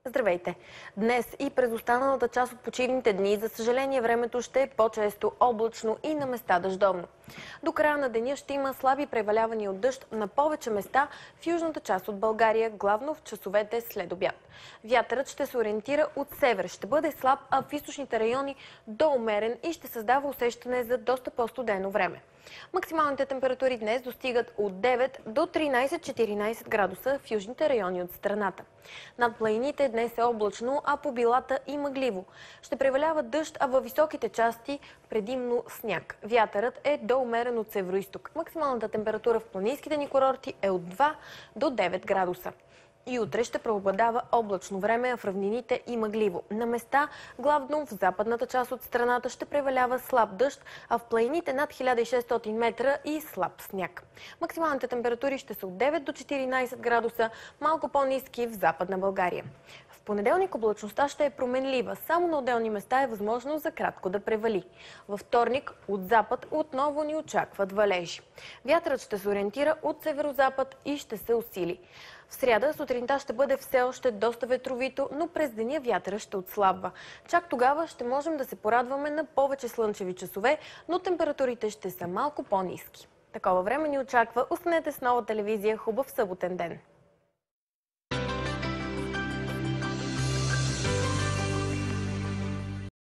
Здравейте! Днес и през останалата част от почивните дни, за съжаление, времето ще е по-често облачно и на места дъждовно. До края на деня ще има слаби превалявания от дъжд на повече места в южната част от България, главно в часовете след обяд. Вятърът ще се ориентира от север, ще бъде слаб, а в източните райони до умерен и ще създава усещане за доста по-студено време. Максималните температури днес достигат от 9 до 13-14 градуса в южните райони от страната. Над планините днес е облачно, а по билата и мъгливо. Ще превалява дъжд, а във високите части предимно сняг. Вятърът е до умерен от североизток. Максималната температура в планинските ни курорти е от 2 до 9 градуса. И утре ще преобладава облачно време, а в равнините и мъгливо. На места, главно в западната част от страната, ще превалява слаб дъжд, а в планините над 1600 метра и слаб сняг. Максималните температури ще са от 9 до 14 градуса, малко по-ниски в Западна България. В понеделник облачността ще е променлива. Само на отделни места е възможно за кратко да превали. Във вторник от запад отново ни очакват валежи. Вятърът ще се ориентира от северозапад и ще се усили. В сряда сутринта ще бъде все още доста ветровито, но през деня вятърът ще отслабва. Чак тогава ще можем да се порадваме на повече слънчеви часове, но температурите ще са малко по-ниски. Такова време ни очаква. Останете с Нова телевизия. Хубав съботен ден!